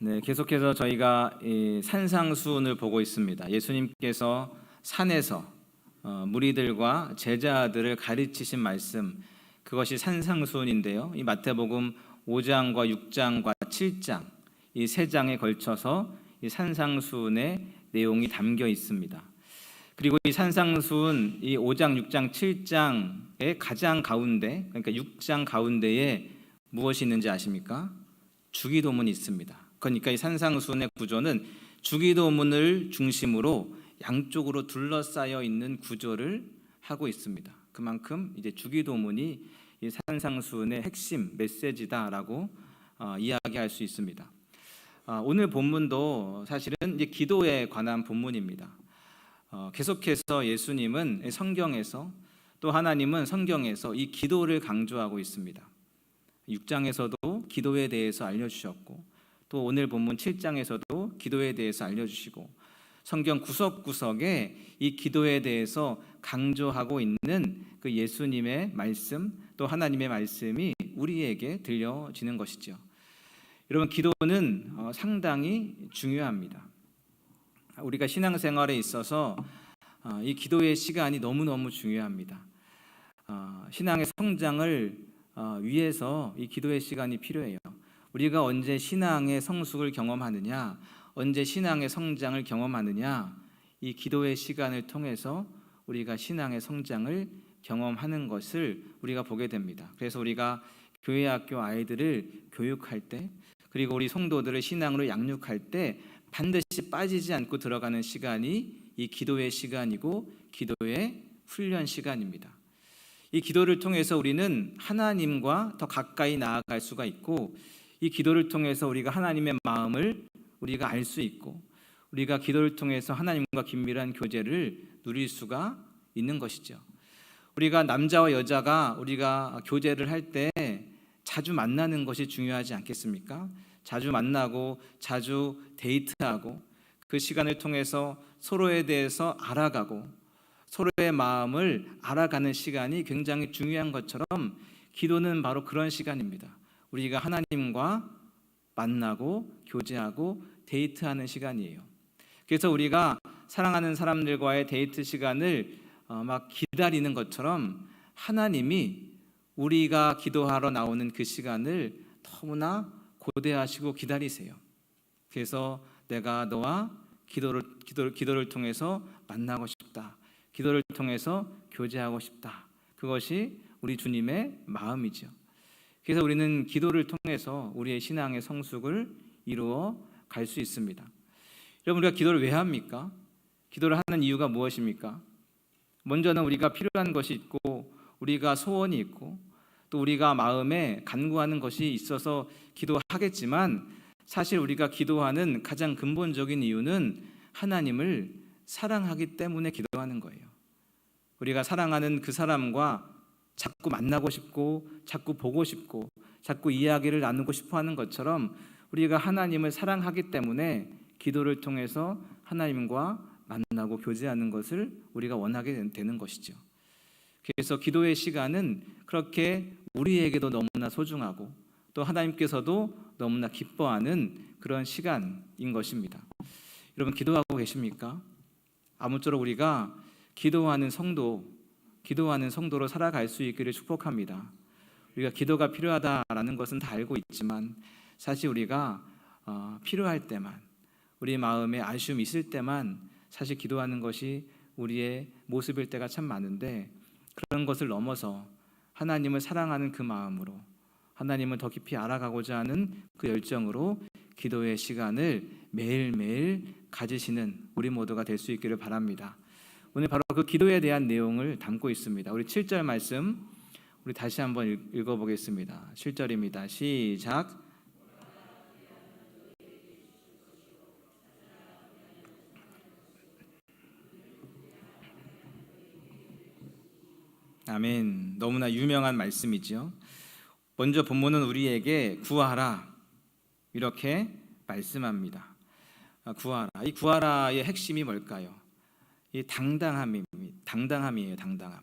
네, 계속해서 저희가 이 산상수훈을 보고 있습니다. 예수님께서 산에서 무리들과 제자들을 가르치신 말씀, 그것이 산상수훈인데요. 이 마태복음 5장과 6장과 7장 이 세 장에 걸쳐서 이 산상수훈의 내용이 담겨 있습니다. 그리고 이 산상수훈 이 5장, 6장, 7장의 가장 가운데, 그러니까 6장 가운데에 무엇이 있는지 아십니까? 주기도문이 있습니다. 그러니까 이 산상수훈의 구조는 주기도문을 중심으로 양쪽으로 둘러싸여 있는 구조를 하고 있습니다. 그만큼 이제 주기도문이 이 산상수훈의 핵심 메시지다라고 이야기할 수 있습니다. 오늘 본문도 사실은 이제 기도에 관한 본문입니다. 계속해서 예수님은 성경에서 또 하나님은 성경에서 이 기도를 강조하고 있습니다. 6장에서도 기도에 대해서 알려주셨고, 또 오늘 본문 7장에서도 기도에 대해서 알려주시고, 성경 구석구석에 이 기도에 대해서 강조하고 있는 그 예수님의 말씀, 또 하나님의 말씀이 우리에게 들려지는 것이죠. 여러분, 기도는 상당히 중요합니다. 우리가 신앙생활에 있어서 이 기도의 시간이 너무너무 중요합니다. 신앙의 성장을 위해서 이 기도의 시간이 필요해요. 우리가 언제 신앙의 성숙을 경험하느냐, 언제 신앙의 성장을 경험하느냐, 이 기도의 시간을 통해서 우리가 신앙의 성장을 경험하는 것을 우리가 보게 됩니다. 그래서 우리가 교회 학교 아이들을 교육할 때, 그리고 우리 성도들을 신앙으로 양육할 때 반드시 빠지지 않고 들어가는 시간이 이 기도의 시간이고 기도의 훈련 시간입니다. 이 기도를 통해서 우리는 하나님과 더 가까이 나아갈 수가 있고, 이 기도를 통해서 우리가 하나님의 마음을 우리가 알 수 있고, 우리가 기도를 통해서 하나님과 긴밀한 교제를 누릴 수가 있는 것이죠. 우리가 남자와 여자가 우리가 교제를 할 때 자주 만나는 것이 중요하지 않겠습니까? 자주 만나고 자주 데이트하고 그 시간을 통해서 서로에 대해서 알아가고 서로의 마음을 알아가는 시간이 굉장히 중요한 것처럼 기도는 바로 그런 시간입니다. 우리가 하나님과 만나고 교제하고 데이트하는 시간이에요. 그래서 우리가 사랑하는 사람들과의 데이트 시간을 막 기다리는 것처럼 하나님이 우리가 기도하러 나오는 그 시간을 너무나 고대하시고 기다리세요. 그래서 내가 너와 기도를 통해서 만나고 싶다. 기도를 통해서 교제하고 싶다. 그것이 우리 주님의 마음이죠. 그래서 우리는 기도를 통해서 우리의 신앙의 성숙을 이루어 갈 수 있습니다. 여러분, 우리가 기도를 왜 합니까? 기도를 하는 이유가 무엇입니까? 먼저는 우리가 필요한 것이 있고, 우리가 소원이 있고, 또 우리가 마음에 간구하는 것이 있어서 기도하겠지만, 사실 우리가 기도하는 가장 근본적인 이유는 하나님을 사랑하기 때문에 기도하는 거예요. 우리가 사랑하는 그 사람과 자꾸 만나고 싶고, 자꾸 보고 싶고, 자꾸 이야기를 나누고 싶어 하는 것처럼 우리가 하나님을 사랑하기 때문에 기도를 통해서 하나님과 만나고 교제하는 것을 우리가 원하게 되는 것이죠. 그래서 기도의 시간은 그렇게 우리에게도 너무나 소중하고, 또 하나님께서도 너무나 기뻐하는 그런 시간인 것입니다. 여러분, 기도하고 계십니까? 아무쪼록 우리가 기도하는 성도로 살아갈 수 있기를 축복합니다. 우리가 기도가 필요하다라는 것은 다 알고 있지만, 사실 우리가 필요할 때만, 우리 마음에 아쉬움이 있을 때만 사실 기도하는 것이 우리의 모습일 때가 참 많은데, 그런 것을 넘어서 하나님을 사랑하는 그 마음으로, 하나님을 더 깊이 알아가고자 하는 그 열정으로 기도의 시간을 매일매일 가지시는 우리 모두가 될 수 있기를 바랍니다. 오늘 바로 그 기도에 대한 내용을 담고 있습니다. 우리 7절 말씀 우리 다시 한번 읽어보겠습니다. 7절입니다. 시작. 아멘. 너무나 유명한 말씀이죠. 먼저 본문은 우리에게 구하라 이렇게 말씀합니다. 구하라. 이 구하라의 핵심이 뭘까요? 이 당당함이에요. 당당함.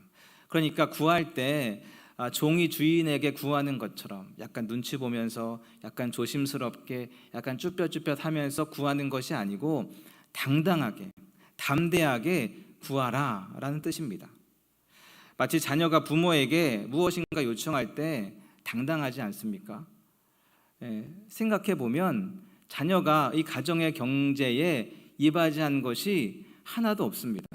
그러니까 구할 때 종이 주인에게 구하는 것처럼 약간 눈치 보면서 약간 조심스럽게 약간 쭈뼛쭈뼛 하면서 구하는 것이 아니고 당당하게 담대하게 구하라 라는 뜻입니다. 마치 자녀가 부모에게 무엇인가 요청할 때 당당하지 않습니까? 생각해 보면 자녀가 이 가정의 경제에 이바지한 것이 하나도 없습니다.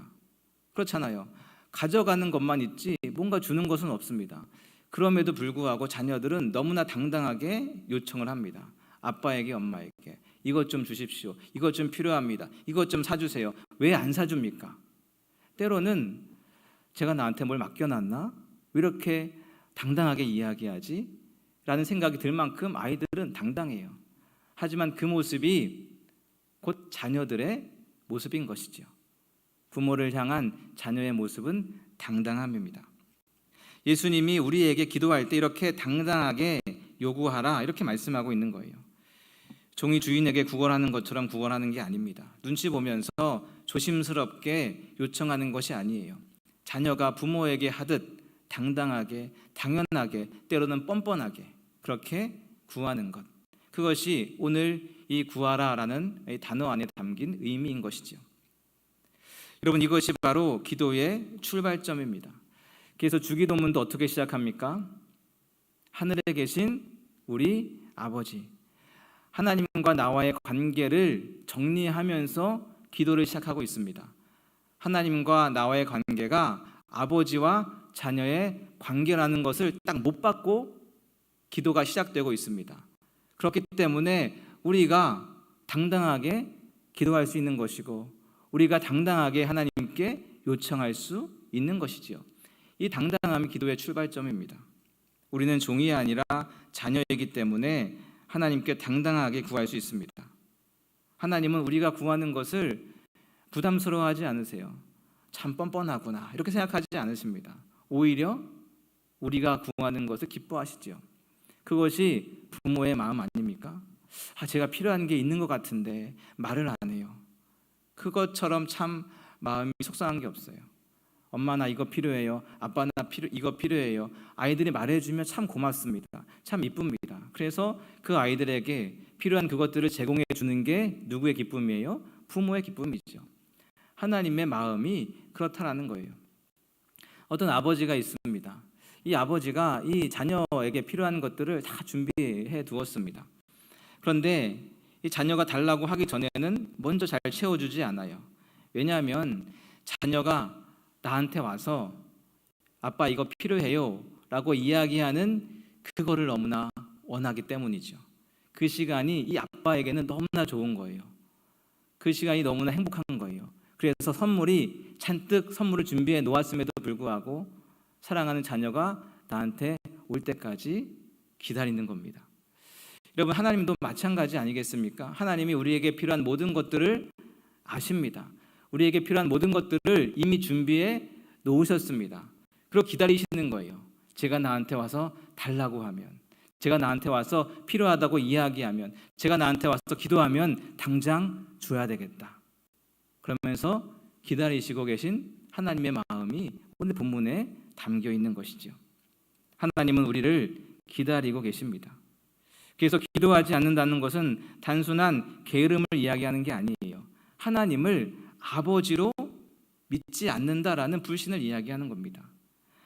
그렇잖아요. 가져가는 것만 있지 뭔가 주는 것은 없습니다. 그럼에도 불구하고 자녀들은 너무나 당당하게 요청을 합니다. 아빠에게, 엄마에게 이것 좀 주십시오. 이것 좀 필요합니다. 이것 좀 사주세요. 왜 안 사줍니까? 때로는 제가 나한테 뭘 맡겨놨나? 왜 이렇게 당당하게 이야기하지? 라는 생각이 들 만큼 아이들은 당당해요. 하지만 그 모습이 곧 자녀들의 모습인 것이죠. 부모를 향한 자녀의 모습은 당당함입니다. 예수님이 우리에게 기도할 때 이렇게 당당하게 요구하라 이렇게 말씀하고 있는 거예요. 종이 주인에게 구걸하는 것처럼 구걸하는 게 아닙니다. 눈치 보면서 조심스럽게 요청하는 것이 아니에요. 자녀가 부모에게 하듯 당당하게, 당연하게, 때로는 뻔뻔하게 그렇게 구하는 것. 그것이 오늘 이 구하라라는 단어 안에 담긴 의미인 것이죠. 여러분, 이것이 바로 기도의 출발점입니다. 그래서 주기도문도 어떻게 시작합니까? 하늘에 계신 우리 아버지, 하나님과 나와의 관계를 정리하면서 기도를 시작하고 있습니다. 하나님과 나와의 관계가 아버지와 자녀의 관계라는 것을 딱 못 받고 기도가 시작되고 있습니다. 그렇기 때문에 우리가 당당하게 기도할 수 있는 것이고 우리가 당당하게 하나님께 요청할 수 있는 것이지요. 이 당당함이 기도의 출발점입니다. 우리는 종이 아니라 자녀이기 때문에 하나님께 당당하게 구할 수 있습니다. 하나님은 우리가 구하는 것을 부담스러워하지 않으세요. 참 뻔뻔하구나 이렇게 생각하지 않으십니다. 오히려 우리가 구하는 것을 기뻐하시죠. 그것이 부모의 마음 아닙니까? 제가 필요한 게 있는 것 같은데 말을 안 해요. 그것처럼 참 마음이 속상한 게 없어요. 엄마 나 이거 필요해요. 아빠 나 이거 필요해요. 아이들이 말해주면 참 고맙습니다. 참 이쁩니다. 그래서 그 아이들에게 필요한 그것들을 제공해 주는 게 누구의 기쁨이에요? 부모의 기쁨이죠. 하나님의 마음이 그렇다라는 거예요. 어떤 아버지가 있습니다. 이 아버지가 이 자녀에게 필요한 것들을 다 준비해 두었습니다. 그런데 이 자녀가 달라고 하기 전에는 먼저 잘 채워주지 않아요. 왜냐하면 자녀가 나한테 와서 아빠 이거 필요해요 라고 이야기하는 그거를 너무나 원하기 때문이죠. 그 시간이 이 아빠에게는 너무나 좋은 거예요. 그 시간이 너무나 행복한 거예요. 그래서 선물이 잔뜩 선물을 준비해 놓았음에도 불구하고 사랑하는 자녀가 나한테 올 때까지 기다리는 겁니다. 여러분, 하나님도 마찬가지 아니겠습니까? 하나님이 우리에게 필요한 모든 것들을 아십니다. 우리에게 필요한 모든 것들을 이미 준비해 놓으셨습니다. 그리고 기다리시는 거예요. 제가 나한테 와서 달라고 하면, 제가 나한테 와서 필요하다고 이야기하면, 제가 나한테 와서 기도하면 당장 줘야 되겠다. 그러면서 기다리시고 계신 하나님의 마음이 오늘 본문에 담겨 있는 것이죠. 하나님은 우리를 기다리고 계십니다. 그래서 기도하지 않는다는 것은 단순한 게으름을 이야기하는 게 아니에요. 하나님을 아버지로 믿지 않는다라는 불신을 이야기하는 겁니다.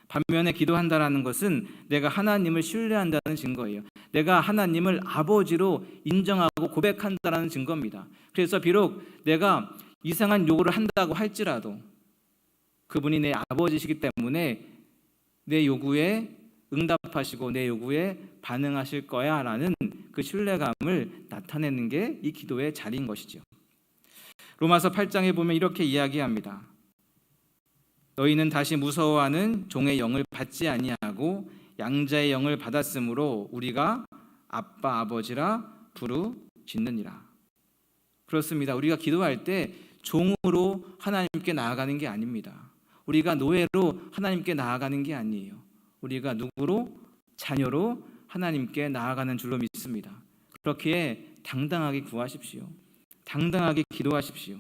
반면에 기도한다라는 것은 내가 하나님을 신뢰한다는 증거예요. 내가 하나님을 아버지로 인정하고 고백한다라는 증거입니다. 그래서 비록 내가 이상한 요구를 한다고 할지라도 그분이 내 아버지시기 때문에 내 요구에 응답하시고 내 요구에 반응하실 거야 라는 그 신뢰감을 나타내는 게 이 기도의 자리인 것이죠. 로마서 8장에 보면 이렇게 이야기합니다. 너희는 다시 무서워하는 종의 영을 받지 아니하고 양자의 영을 받았으므로 우리가 아빠 아버지라 부르짖느니라. 그렇습니다. 우리가 기도할 때 종으로 하나님께 나아가는 게 아닙니다. 우리가 노예로 하나님께 나아가는 게 아니에요. 우리가 누구로? 자녀로 하나님께 나아가는 줄로 믿습니다. 그렇기에 당당하게 구하십시오. 당당하게 기도하십시오.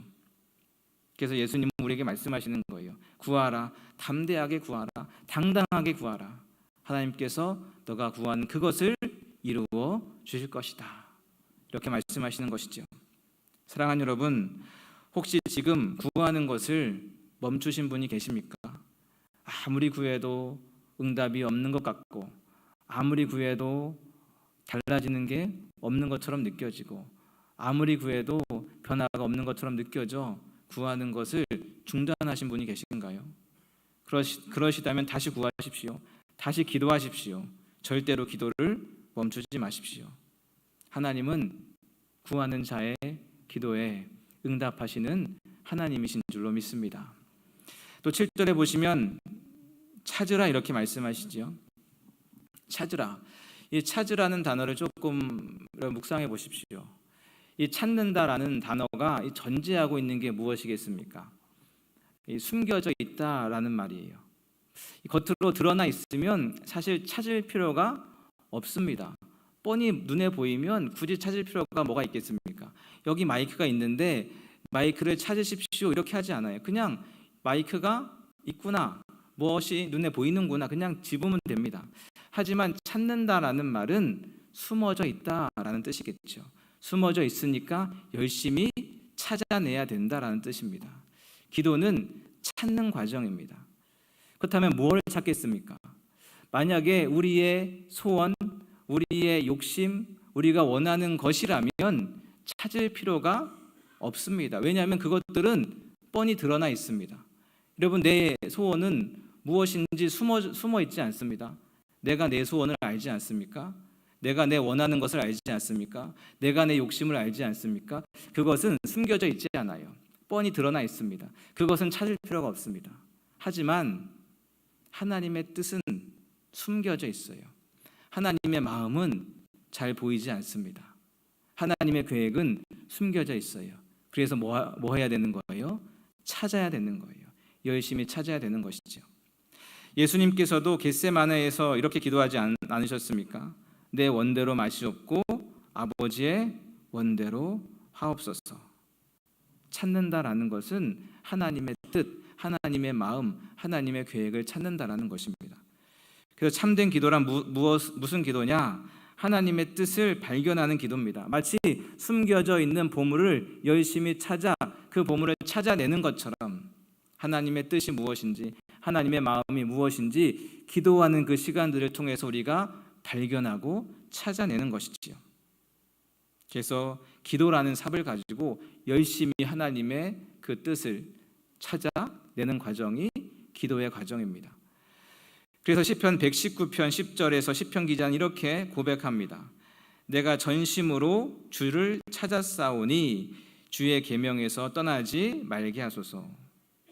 그래서 예수님은 우리에게 말씀하시는 거예요. 구하라, 담대하게 구하라, 당당하게 구하라. 하나님께서 너가 구한 그것을 이루어 주실 것이다. 이렇게 말씀하시는 것이죠. 사랑하는 여러분, 혹시 지금 구하는 것을 멈추신 분이 계십니까? 아무리 구해도 응답이 없는 것 같고, 아무리 구해도 달라지는 게 없는 것처럼 느껴지고, 아무리 구해도 변화가 없는 것처럼 느껴져 구하는 것을 중단하신 분이 계신가요? 그러시다면 다시 구하십시오. 다시 기도하십시오. 절대로 기도를 멈추지 마십시오. 하나님은 구하는 자의 기도에 응답하시는 하나님이신 줄로 믿습니다. 또 7절에 보시면 찾으라 이렇게 말씀하시지요. 찾으라. 이 찾으라는 단어를 조금 묵상해 보십시오. 이 찾는다라는 단어가 전제하고 있는 게 무엇이겠습니까? 숨겨져 있다라는 말이에요. 겉으로 드러나 있으면 사실 찾을 필요가 없습니다. 뻔히 눈에 보이면 굳이 찾을 필요가 뭐가 있겠습니까? 여기 마이크가 있는데 마이크를 찾으십시오 이렇게 하지 않아요. 그냥 마이크가 있구나, 무엇이 눈에 보이는구나, 그냥 집으면 됩니다. 하지만 찾는다라는 말은 숨어져 있다라는 뜻이겠죠. 숨어져 있으니까 열심히 찾아내야 된다라는 뜻입니다. 기도는 찾는 과정입니다. 그렇다면 뭘 찾겠습니까? 만약에 우리의 소원, 우리의 욕심, 우리가 원하는 것이라면 찾을 필요가 없습니다. 왜냐하면 그것들은 뻔히 드러나 있습니다. 여러분, 내 소원은 무엇인지 숨어 있지 않습니다. 내가 내 소원을 알지 않습니까? 내가 내 원하는 것을 알지 않습니까? 내가 내 욕심을 알지 않습니까? 그것은 숨겨져 있지 않아요. 뻔히 드러나 있습니다. 그것은 찾을 필요가 없습니다. 하지만 하나님의 뜻은 숨겨져 있어요. 하나님의 마음은 잘 보이지 않습니다. 하나님의 계획은 숨겨져 있어요. 그래서 뭐 해야 되는 거예요? 찾아야 되는 거예요. 열심히 찾아야 되는 것이죠. 예수님께서도 겟세마네에서 이렇게 기도하지 않으셨습니까? 내 원대로 마시옵고 아버지의 원대로 하옵소서. 찾는다라는 것은 하나님의 뜻, 하나님의 마음, 하나님의 계획을 찾는다라는 것입니다. 그래서 참된 기도란 무슨 기도냐? 하나님의 뜻을 발견하는 기도입니다. 마치 숨겨져 있는 보물을 열심히 찾아 그 보물을 찾아내는 것처럼 하나님의 뜻이 무엇인지, 하나님의 마음이 무엇인지 기도하는 그 시간들을 통해서 우리가 발견하고 찾아내는 것이지요. 그래서 기도라는 삽을 가지고 열심히 하나님의 그 뜻을 찾아내는 과정이 기도의 과정입니다. 그래서 시편 119편 10절에서 시편 기자는 이렇게 고백합니다. 내가 전심으로 주를 찾았사오니 주의 계명에서 떠나지 말게 하소서.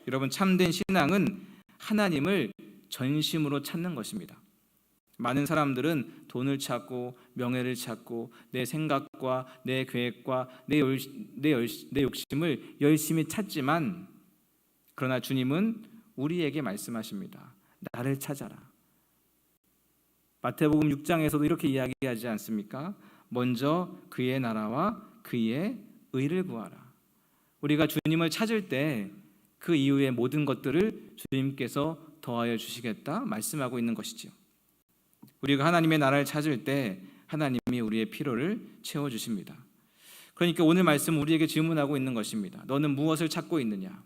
여러분, 참된 신앙은 하나님을 전심으로 찾는 것입니다. 많은 사람들은 돈을 찾고 명예를 찾고 내 생각과 내 계획과 내 욕심을 열심히 찾지만, 그러나 주님은 우리에게 말씀하십니다. 나를 찾아라. 마태복음 6장에서도 이렇게 이야기하지 않습니까? 먼저 그의 나라와 그의 의를 구하라. 우리가 주님을 찾을 때 그 이후의 모든 것들을 주님께서 더하여 주시겠다 말씀하고 있는 것이죠. 우리가 하나님의 나라를 찾을 때 하나님이 우리의 필요를 채워주십니다. 그러니까 오늘 말씀 우리에게 질문하고 있는 것입니다. 너는 무엇을 찾고 있느냐?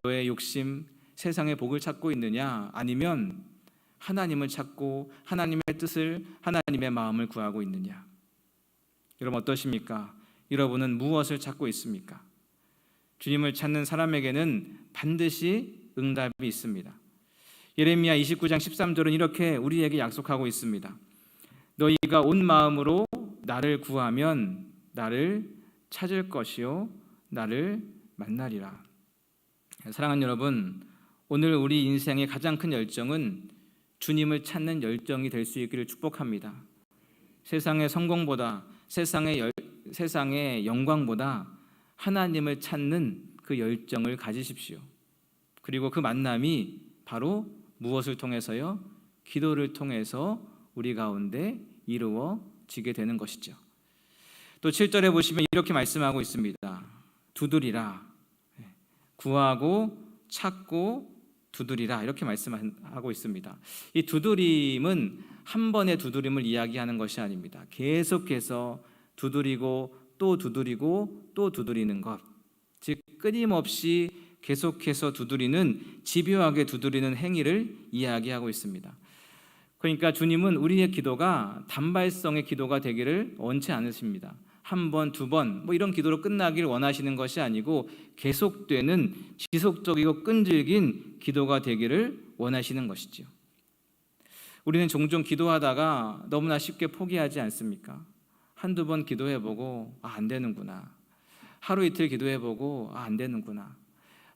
너의 욕심, 세상의 복을 찾고 있느냐? 아니면 하나님을 찾고 하나님의 뜻을, 하나님의 마음을 구하고 있느냐? 여러분 어떠십니까? 여러분은 무엇을 찾고 있습니까? 주님을 찾는 사람에게는 반드시 응답이 있습니다. 예레미야 29장 13절은 이렇게 우리에게 약속하고 있습니다. 너희가 온 마음으로 나를 구하면 나를 찾을 것이요 나를 만나리라. 사랑하는 여러분, 오늘 우리 인생의 가장 큰 열정은 주님을 찾는 열정이 될 수 있기를 축복합니다. 세상의 성공보다, 세상의 영광보다 하나님을 찾는 그 열정을 가지십시오. 그리고 그 만남이 바로 무엇을 통해서요? 기도를 통해서 우리 가운데 이루어지게 되는 것이죠. 또 7절에 보시면 이렇게 말씀하고 있습니다. 두드리라. 구하고 찾고 두드리라 이렇게 말씀하고 있습니다. 이 두드림은 한 번의 두드림을 이야기하는 것이 아닙니다. 계속해서 두드리고 또 두드리고 또 두드리는 것, 즉 끊임없이 계속해서 두드리는, 집요하게 두드리는 행위를 이야기하고 있습니다. 그러니까 주님은 우리의 기도가 단발성의 기도가 되기를 원치 않으십니다. 한 번, 두 번 이런 기도로 끝나길 원하시는 것이 아니고 계속되는 지속적이고 끈질긴 기도가 되기를 원하시는 것이죠. 우리는 종종 기도하다가 너무나 쉽게 포기하지 않습니까? 한두 번 기도해보고 안 되는구나. 하루 이틀 기도해보고 안 되는구나.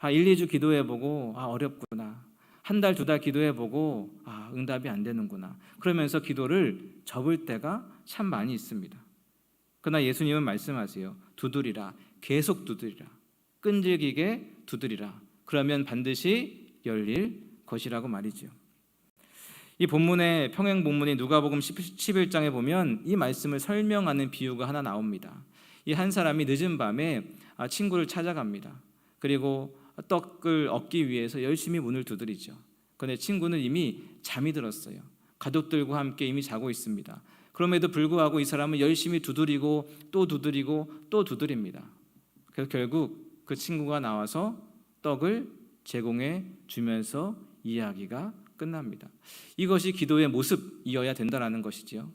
1, 2주 기도해보고 어렵구나. 한 달, 두 달 기도해보고 응답이 안 되는구나. 그러면서 기도를 접을 때가 참 많이 있습니다. 그러나 예수님은 말씀하세요. 두드리라. 계속 두드리라. 끈질기게 두드리라. 그러면 반드시 열릴 것이라고 말이죠. 이 본문의 평행 본문인 누가복음 11장에 보면 이 말씀을 설명하는 비유가 하나 나옵니다. 이 한 사람이 늦은 밤에 친구를 찾아갑니다. 그리고 떡을 얻기 위해서 열심히 문을 두드리죠. 그런데 친구는 이미 잠이 들었어요. 가족들과 함께 이미 자고 있습니다. 그럼에도 불구하고 이 사람은 열심히 두드리고 또 두드리고 또 두드립니다. 그래서 결국 그 친구가 나와서 떡을 제공해 주면서 이야기가 끝납니다. 이것이 기도의 모습이어야 된다는 것이지요.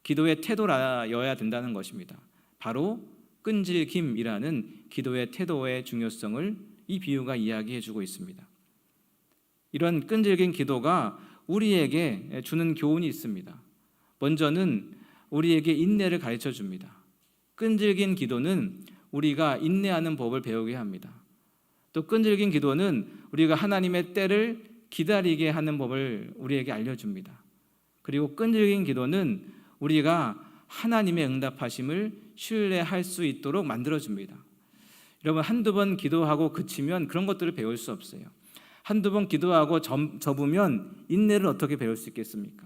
기도의 태도라여야 된다는 것입니다. 바로 끈질김이라는 기도의 태도의 중요성을 이 비유가 이야기해 주고 있습니다. 이런 끈질긴 기도가 우리에게 주는 교훈이 있습니다. 먼저는 우리에게 인내를 가르쳐 줍니다. 끈질긴 기도는 우리가 인내하는 법을 배우게 합니다. 또 끈질긴 기도는 우리가 하나님의 때를 기다리게 하는 법을 우리에게 알려줍니다. 그리고 끈질긴 기도는 우리가 하나님의 응답하심을 신뢰할 수 있도록 만들어줍니다. 여러분, 한두 번 기도하고 그치면 그런 것들을 배울 수 없어요. 한두 번 기도하고 접으면 인내를 어떻게 배울 수 있겠습니까?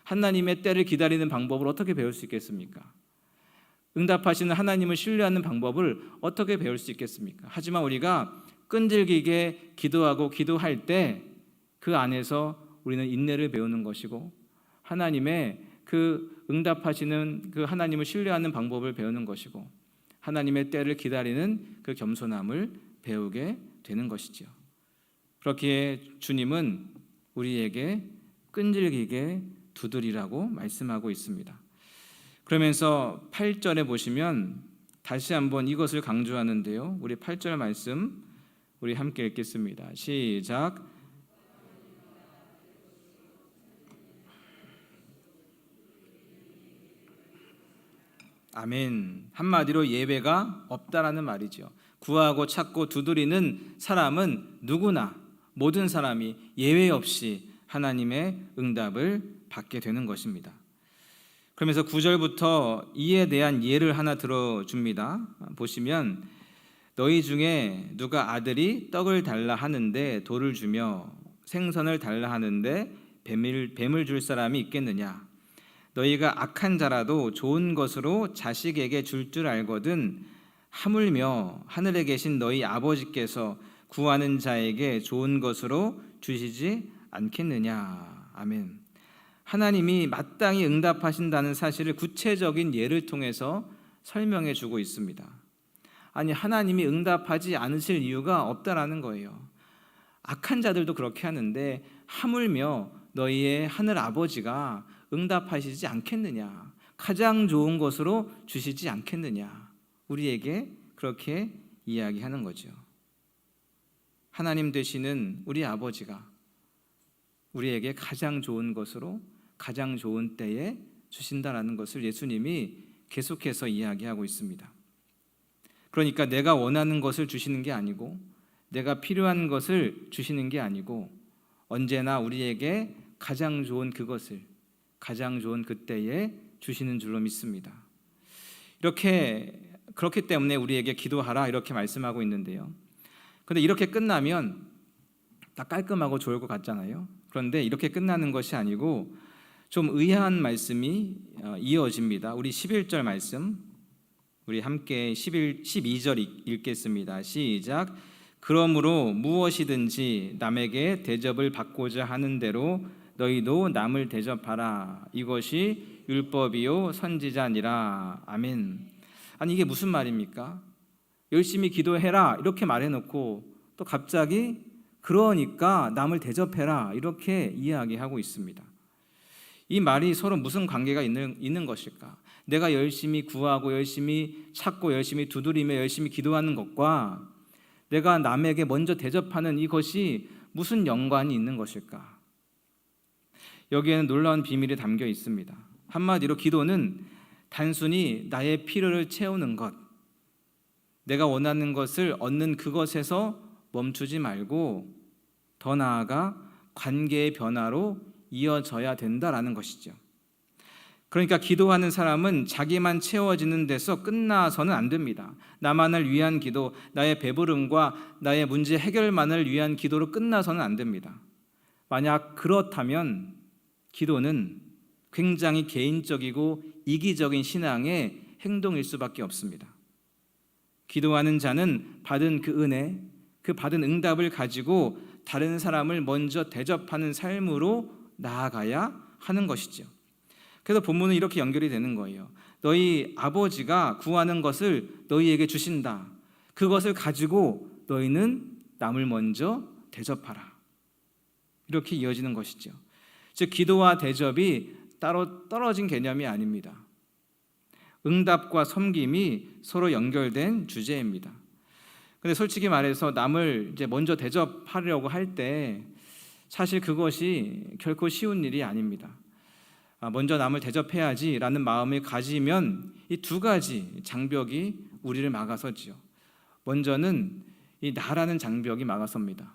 하나님의 때를 기다리는 방법을 어떻게 배울 수 있겠습니까? 응답하시는 하나님을 신뢰하는 방법을 어떻게 배울 수 있겠습니까? 하지만 우리가 끈질기게 기도하고 기도할 때 그 안에서 우리는 인내를 배우는 것이고 하나님의 그 응답하시는 그 하나님을 신뢰하는 방법을 배우는 것이고 하나님의 때를 기다리는 그 겸손함을 배우게 되는 것이죠. 그렇기에 주님은 우리에게 끈질기게 두드리라고 말씀하고 있습니다. 그러면서 8절에 보시면 다시 한번 이것을 강조하는데요. 우리 8절 말씀 우리 함께 읽겠습니다. 시작. 아멘. 한마디로 예배가 없다라는 말이죠. 구하고 찾고 두드리는 사람은 누구나, 모든 사람이 예외 없이 하나님의 응답을 받게 되는 것입니다. 그러면서 9절부터 이에 대한 예를 하나 들어줍니다. 보시면 너희 중에 누가 아들이 떡을 달라 하는데 돌을 주며 생선을 달라 하는데 뱀을 줄 사람이 있겠느냐? 너희가 악한 자라도 좋은 것으로 자식에게 줄 알거든 하물며 하늘에 계신 너희 아버지께서 구하는 자에게 좋은 것으로 주시지 않겠느냐. 아멘. 하나님이 마땅히 응답하신다는 사실을 구체적인 예를 통해서 설명해 주고 있습니다. 아니, 하나님이 응답하지 않으실 이유가 없다라는 거예요. 악한 자들도 그렇게 하는데 하물며 너희의 하늘 아버지가 응답하시지 않겠느냐, 가장 좋은 것으로 주시지 않겠느냐, 우리에게 그렇게 이야기하는 거죠. 하나님 되시는 우리 아버지가 우리에게 가장 좋은 것으로 가장 좋은 때에 주신다라는 것을 예수님이 계속해서 이야기하고 있습니다. 그러니까 내가 원하는 것을 주시는 게 아니고 내가 필요한 것을 주시는 게 아니고 언제나 우리에게 가장 좋은 그것을 가장 좋은 그때에 주시는 줄로 믿습니다. 그렇기 때문에 우리에게 기도하라 이렇게 말씀하고 있는데요. 그런데 이렇게 끝나면 다 깔끔하고 좋을 것 같잖아요. 그런데 이렇게 끝나는 것이 아니고 좀 의아한 말씀이 이어집니다. 우리 11절 말씀 우리 함께 12절 읽겠습니다. 시작. 그러므로 무엇이든지 남에게 대접을 받고자 하는 대로 너희도 남을 대접하라. 이것이 율법이요 선지자니라. 아멘. 아니 이게 무슨 말입니까? 열심히 기도해라 이렇게 말해놓고 또 갑자기 그러니까 남을 대접해라 이렇게 이야기하고 있습니다. 이 말이 서로 무슨 관계가 있는 것일까? 내가 열심히 구하고 열심히 찾고 열심히 두드리며 열심히 기도하는 것과 내가 남에게 먼저 대접하는 이것이 무슨 연관이 있는 것일까? 여기에는 놀라운 비밀이 담겨 있습니다. 한마디로 기도는 단순히 나의 필요를 채우는 것, 내가 원하는 것을 얻는 그것에서 멈추지 말고 더 나아가 관계의 변화로 이어져야 된다라는 것이죠. 그러니까 기도하는 사람은 자기만 채워지는 데서 끝나서는 안 됩니다. 나만을 위한 기도, 나의 배부름과 나의 문제 해결만을 위한 기도로 끝나서는 안 됩니다. 만약 그렇다면 기도는 굉장히 개인적이고 이기적인 신앙의 행동일 수밖에 없습니다. 기도하는 자는 받은 그 은혜, 그 받은 응답을 가지고 다른 사람을 먼저 대접하는 삶으로 나아가야 하는 것이죠. 그래서 본문은 이렇게 연결이 되는 거예요. 너희 아버지가 구하는 것을 너희에게 주신다. 그것을 가지고 너희는 남을 먼저 대접하라. 이렇게 이어지는 것이죠. 즉 기도와 대접이 따로 떨어진 개념이 아닙니다. 응답과 섬김이 서로 연결된 주제입니다. 근데 솔직히 말해서 남을 이제 먼저 대접하려고 할 때 사실 그것이 결코 쉬운 일이 아닙니다. 먼저 남을 대접해야지라는 마음을 가지면 이 두 가지 장벽이 우리를 막아서지요. 먼저는 이 나라는 장벽이 막아섭니다.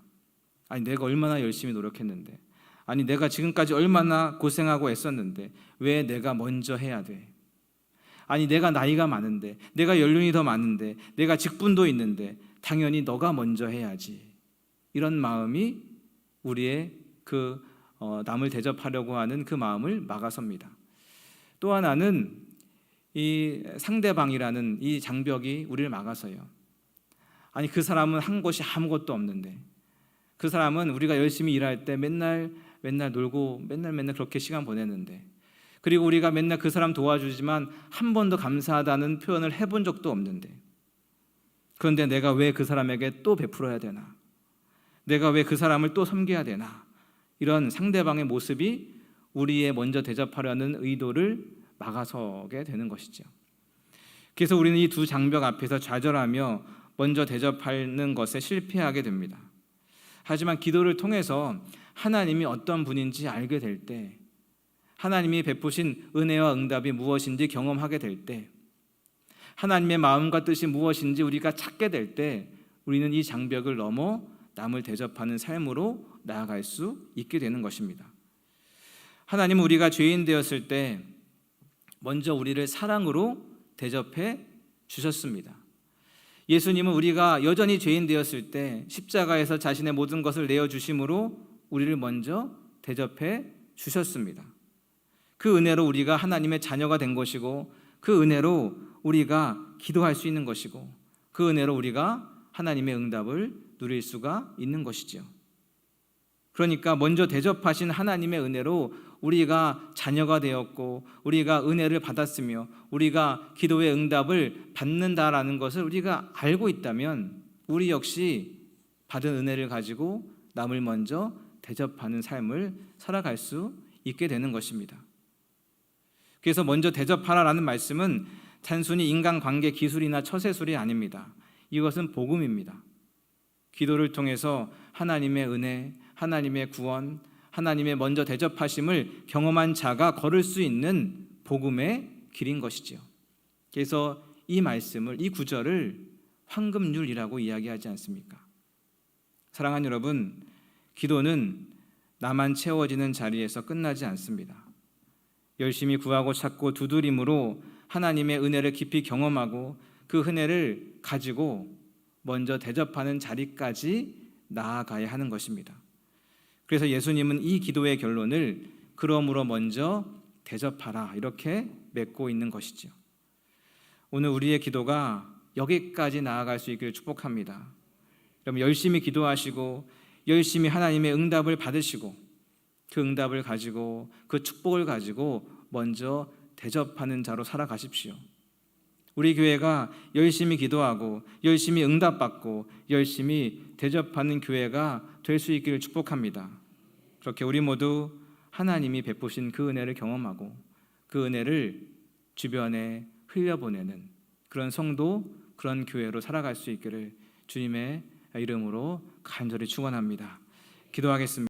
아니 내가 얼마나 열심히 노력했는데, 아니 내가 지금까지 얼마나 고생하고 애썼는데 왜 내가 먼저 해야 돼? 아니 내가 나이가 많은데, 내가 연륜이 더 많은데, 내가 직분도 있는데 당연히 너가 먼저 해야지. 이런 마음이 우리의 남을 대접하려고 하는 그 마음을 막아섭니다. 또 하나는 이 상대방이라는 이 장벽이 우리를 막아서요. 아니 그 사람은 한 것이 아무것도 없는데, 그 사람은 우리가 열심히 일할 때 맨날 놀고 맨날 그렇게 시간 보내는데, 그리고 우리가 맨날 그 사람 도와주지만 한 번도 감사하다는 표현을 해본 적도 없는데, 그런데 내가 왜 그 사람에게 또 베풀어야 되나? 내가 왜 그 사람을 또 섬겨야 되나? 이런 상대방의 모습이 우리의 먼저 대접하려는 의도를 막아서게 되는 것이죠. 그래서 우리는 이 두 장벽 앞에서 좌절하며 먼저 대접하는 것에 실패하게 됩니다. 하지만 기도를 통해서 하나님이 어떤 분인지 알게 될 때, 하나님이 베푸신 은혜와 응답이 무엇인지 경험하게 될 때, 하나님의 마음과 뜻이 무엇인지 우리가 찾게 될 때 우리는 이 장벽을 넘어 남을 대접하는 삶으로 나아갈 수 있게 되는 것입니다. 하나님은 우리가 죄인 되었을 때 먼저 우리를 사랑으로 대접해 주셨습니다. 예수님은 우리가 여전히 죄인 되었을 때 십자가에서 자신의 모든 것을 내어주심으로 우리를 먼저 대접해 주셨습니다. 그 은혜로 우리가 하나님의 자녀가 된 것이고, 그 은혜로 우리가 기도할 수 있는 것이고, 그 은혜로 우리가 하나님의 응답을 누릴 수가 있는 것이죠. 그러니까 먼저 대접하신 하나님의 은혜로 우리가 자녀가 되었고, 우리가 은혜를 받았으며 우리가 기도의 응답을 받는다라는 것을 우리가 알고 있다면 우리 역시 받은 은혜를 가지고 남을 먼저 대접하는 삶을 살아갈 수 있게 되는 것입니다. 그래서 먼저 대접하라라는 말씀은 단순히 인간관계 기술이나 처세술이 아닙니다. 이것은 복음입니다. 기도를 통해서 하나님의 은혜, 하나님의 구원, 하나님의 먼저 대접하심을 경험한 자가 걸을 수 있는 복음의 길인 것이죠. 그래서 이 말씀을, 이 구절을 황금률이라고 이야기하지 않습니까? 사랑하는 여러분, 기도는 나만 채워지는 자리에서 끝나지 않습니다. 열심히 구하고 찾고 두드림으로 하나님의 은혜를 깊이 경험하고 그 은혜를 가지고 먼저 대접하는 자리까지 나아가야 하는 것입니다. 그래서 예수님은 이 기도의 결론을 그러므로 먼저 대접하라 이렇게 맺고 있는 것이죠. 오늘 우리의 기도가 여기까지 나아갈 수 있기를 축복합니다. 여러분 열심히 기도하시고 열심히 하나님의 응답을 받으시고 그 응답을 가지고 그 축복을 가지고 먼저 대접하는 자로 살아가십시오. 우리 교회가 열심히 기도하고 열심히 응답받고 열심히 대접하는 교회가 될 수 있기를 축복합니다. 그렇게 우리 모두 하나님이 베푸신 그 은혜를 경험하고 그 은혜를 주변에 흘려보내는 그런 성도, 그런 교회로 살아갈 수 있기를 주님의 이름으로 간절히 축원합니다. 기도하겠습니다.